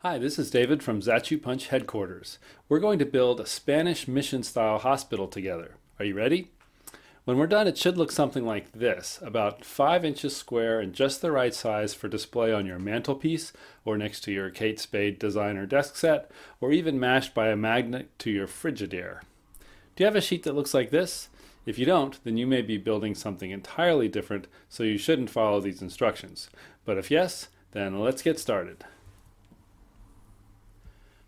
Hi, this is David from Zatchu Punch headquarters. We're going to build a Spanish mission-style hospital together. Are you ready? When we're done, it should look something like this, about 5 inches square and just the right size for display on your mantelpiece or next to your Kate Spade designer desk set, or even mashed by a magnet to your Frigidaire. Do you have a sheet that looks like this? If you don't, then you may be building something entirely different, so you shouldn't follow these instructions. But if yes, then let's get started.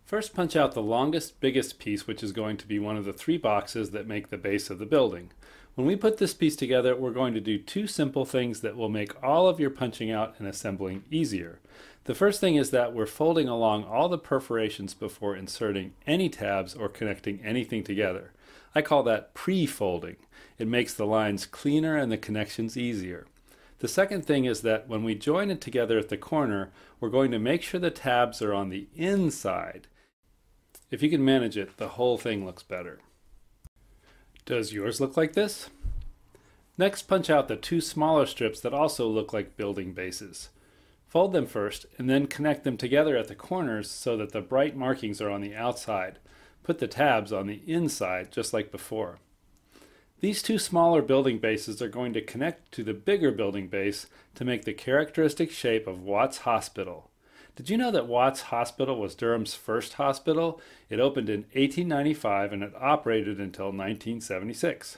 First, punch out the longest, biggest piece, which is going to be one of the 3 boxes that make the base of the building. When we put this piece together, we're going to do 2 simple things that will make all of your punching out and assembling easier. The first thing is that we're folding along all the perforations before inserting any tabs or connecting anything together. I call that pre-folding. It makes the lines cleaner and the connections easier. The second thing is that when we join it together at the corner, we're going to make sure the tabs are on the inside. If you can manage it, the whole thing looks better. Does yours look like this? Next, punch out the 2 smaller strips that also look like building bases. Fold them first, and then connect them together at the corners so that the bright markings are on the outside. Put the tabs on the inside, just like before. These 2 smaller building bases are going to connect to the bigger building base to make the characteristic shape of Watts Hospital. Did you know that Watts Hospital was Durham's first hospital? It opened in 1895 and it operated until 1976.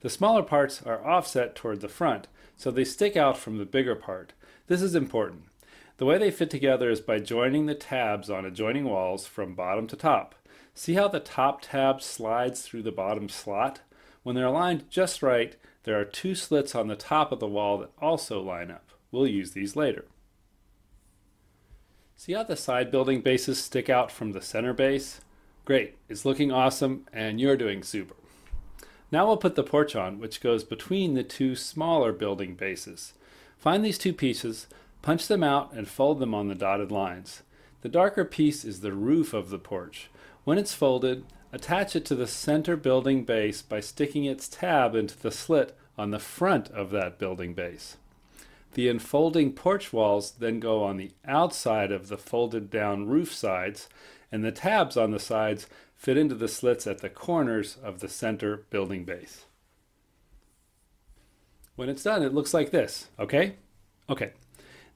The smaller parts are offset toward the front, so they stick out from the bigger part. This is important. The way they fit together is by joining the tabs on adjoining walls from bottom to top. See how the top tab slides through the bottom slot? When they're aligned just right, there are 2 slits on the top of the wall that also line up. We'll use these later. See how the side building bases stick out from the center base? Great, it's looking awesome and you're doing super. Now we'll put the porch on, which goes between the 2 smaller building bases. Find these 2 pieces, punch them out and fold them on the dotted lines. The darker piece is the roof of the porch. When it's folded, attach it to the center building base by sticking its tab into the slit on the front of that building base. The enfolding porch walls then go on the outside of the folded down roof sides, and the tabs on the sides fit into the slits at the corners of the center building base. When it's done, it looks like this, okay? Okay.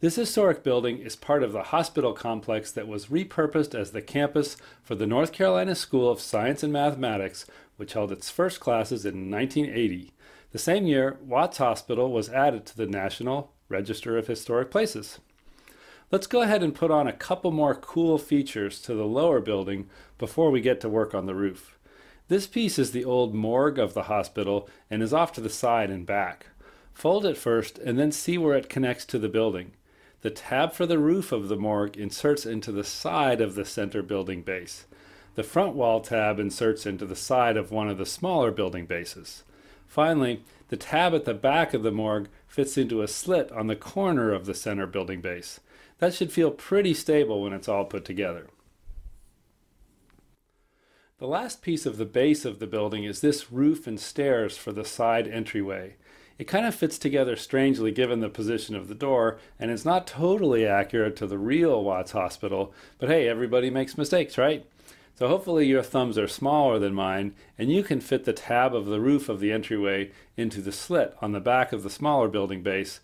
This historic building is part of the hospital complex that was repurposed as the campus for the North Carolina School of Science and Mathematics, which held its first classes in 1980. The same year, Watts Hospital was added to the National Register of Historic Places. Let's go ahead and put on a couple more cool features to the lower building before we get to work on the roof. This piece is the old morgue of the hospital and is off to the side and back. Fold it first and then see where it connects to the building. The tab for the roof of the morgue inserts into the side of the center building base. The front wall tab inserts into the side of one of the smaller building bases. Finally, the tab at the back of the morgue fits into a slit on the corner of the center building base. That should feel pretty stable when it's all put together. The last piece of the base of the building is this roof and stairs for the side entryway. It kind of fits together strangely given the position of the door, and it's not totally accurate to the real Watts Hospital, but hey, everybody makes mistakes, right? So hopefully your thumbs are smaller than mine, and you can fit the tab of the roof of the entryway into the slit on the back of the smaller building base,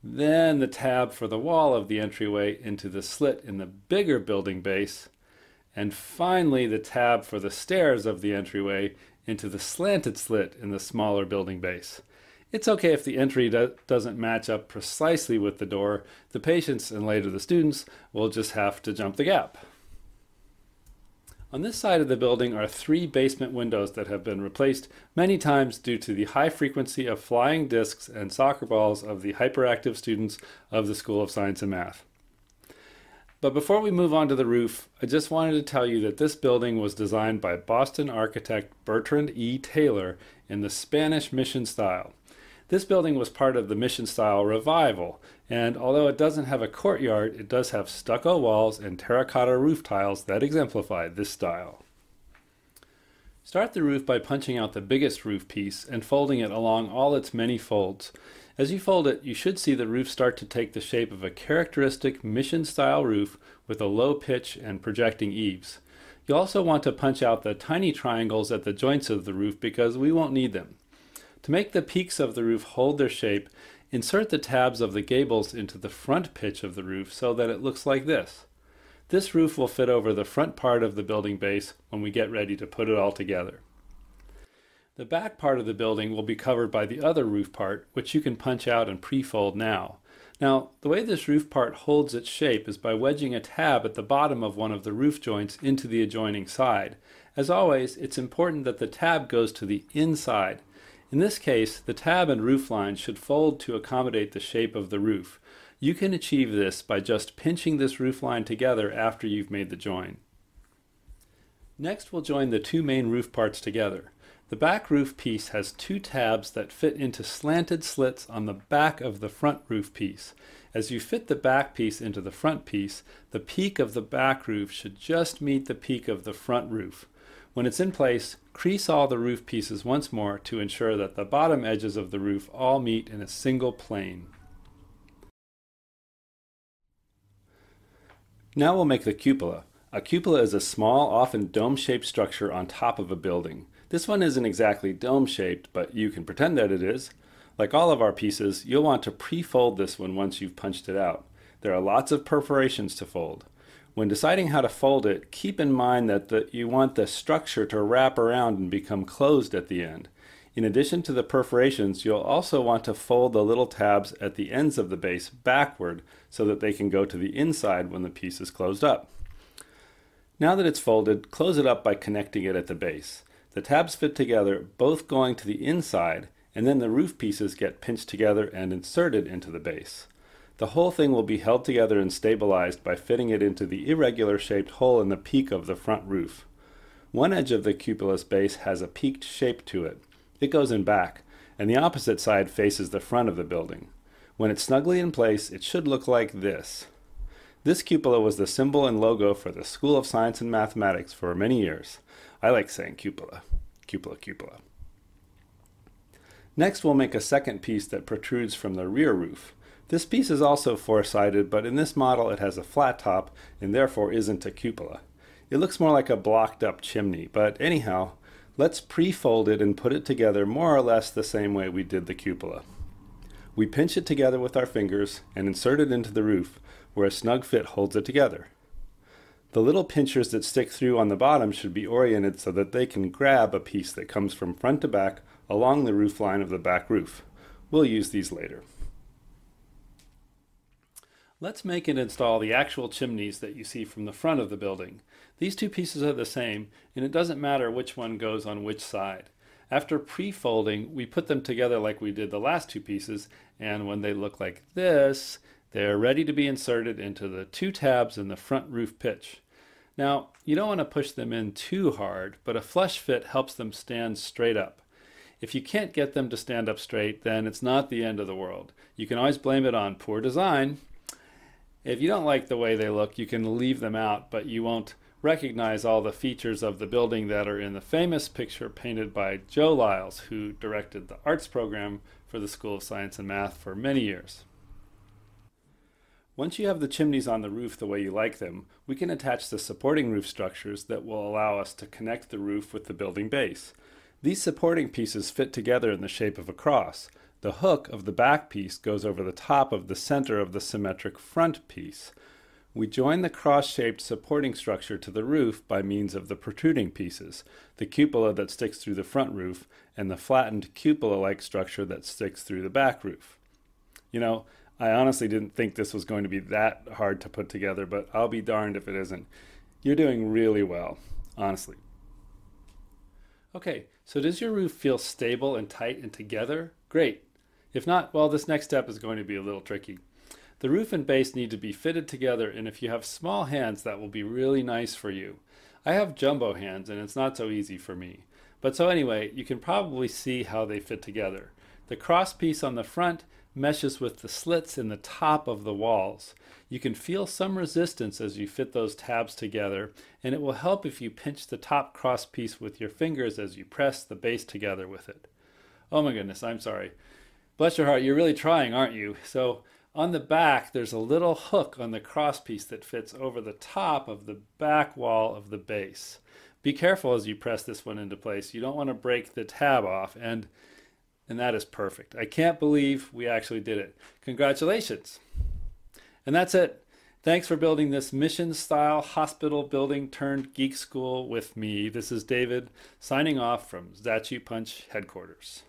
then the tab for the wall of the entryway into the slit in the bigger building base, and finally the tab for the stairs of the entryway into the slanted slit in the smaller building base. It's okay if the entry doesn't match up precisely with the door. The patients and later the students will just have to jump the gap. On this side of the building are 3 basement windows that have been replaced many times due to the high frequency of flying discs and soccer balls of the hyperactive students of the School of Science and Math. But before we move on to the roof, I just wanted to tell you that this building was designed by Boston architect Bertrand E. Taylor in the Spanish mission style. This building was part of the mission style revival, and although it doesn't have a courtyard, it does have stucco walls and terracotta roof tiles that exemplify this style. Start the roof by punching out the biggest roof piece and folding it along all its many folds. As you fold it, you should see the roof start to take the shape of a characteristic mission-style roof with a low pitch and projecting eaves. You'll also want to punch out the tiny triangles at the joints of the roof because we won't need them. To make the peaks of the roof hold their shape, insert the tabs of the gables into the front pitch of the roof so that it looks like this. This roof will fit over the front part of the building base when we get ready to put it all together. The back part of the building will be covered by the other roof part, which you can punch out and pre-fold now. Now, the way this roof part holds its shape is by wedging a tab at the bottom of one of the roof joints into the adjoining side. As always, it's important that the tab goes to the inside. In this case, the tab and roof lines should fold to accommodate the shape of the roof. You can achieve this by just pinching this roof line together after you've made the join. Next, we'll join the two main roof parts together. The back roof piece has two tabs that fit into slanted slits on the back of the front roof piece. As you fit the back piece into the front piece, the peak of the back roof should just meet the peak of the front roof. When it's in place, crease all the roof pieces once more to ensure that the bottom edges of the roof all meet in a single plane. Now we'll make the cupola. A cupola is a small, often dome-shaped structure on top of a building. This one isn't exactly dome-shaped, but you can pretend that it is. Like all of our pieces, you'll want to pre-fold this one once you've punched it out. There are lots of perforations to fold. When deciding how to fold it, keep in mind that you want the structure to wrap around and become closed at the end. In addition to the perforations, you'll also want to fold the little tabs at the ends of the base backward so that they can go to the inside when the piece is closed up. Now that it's folded, close it up by connecting it at the base. The tabs fit together, both going to the inside, and then the roof pieces get pinched together and inserted into the base. The whole thing will be held together and stabilized by fitting it into the irregular shaped hole in the peak of the front roof. One edge of the cupola's base has a peaked shape to it. It goes in back, and the opposite side faces the front of the building. When it's snugly in place, it should look like this. This cupola was the symbol and logo for the School of Science and Mathematics for many years. I like saying cupola. Cupola, cupola. Next, we'll make a second piece that protrudes from the rear roof. This piece is also four-sided, but in this model it has a flat top and therefore isn't a cupola. It looks more like a blocked-up chimney, but anyhow, let's pre-fold it and put it together more or less the same way we did the cupola. We pinch it together with our fingers and insert it into the roof, where a snug fit holds it together. The little pinchers that stick through on the bottom should be oriented so that they can grab a piece that comes from front to back along the roof line of the back roof. We'll use these later. Let's make and install the actual chimneys that you see from the front of the building. These two pieces are the same, and it doesn't matter which one goes on which side. After pre-folding, we put them together like we did the last two pieces, and when they look like this, they're ready to be inserted into the two tabs in the front roof pitch. Now, you don't want to push them in too hard, but a flush fit helps them stand straight up. If you can't get them to stand up straight, then it's not the end of the world. You can always blame it on poor design. If you don't like the way they look, you can leave them out, but you won't recognize all the features of the building that are in the famous picture painted by Joe Lyles, who directed the arts program for the School of Science and Math for many years. Once you have the chimneys on the roof the way you like them, we can attach the supporting roof structures that will allow us to connect the roof with the building base. These supporting pieces fit together in the shape of a cross. The hook of the back piece goes over the top of the center of the symmetric front piece. We join the cross-shaped supporting structure to the roof by means of the protruding pieces, the cupola that sticks through the front roof, and the flattened cupola-like structure that sticks through the back roof. You know, I honestly didn't think this was going to be that hard to put together, but I'll be darned if it isn't. You're doing really well, honestly. Okay, so does your roof feel stable and tight and together? Great. If not, well, this next step is going to be a little tricky. The roof and base need to be fitted together, and if you have small hands, that will be really nice for you. I have jumbo hands, and it's not so easy for me. But so anyway, you can probably see how they fit together. The cross piece on the front meshes with the slits in the top of the walls. You can feel some resistance as you fit those tabs together, and it will help if you pinch the top cross piece with your fingers as you press the base together with it. Oh my goodness, I'm sorry. Bless your heart, you're really trying, aren't you? So on the back, there's a little hook on the cross piece that fits over the top of the back wall of the base. Be careful as you press this one into place. You don't want to break the tab off, and that is perfect. I can't believe we actually did it. Congratulations. And that's it. Thanks for building this mission-style hospital building turned geek school with me. This is David signing off from Zatchu Punch headquarters.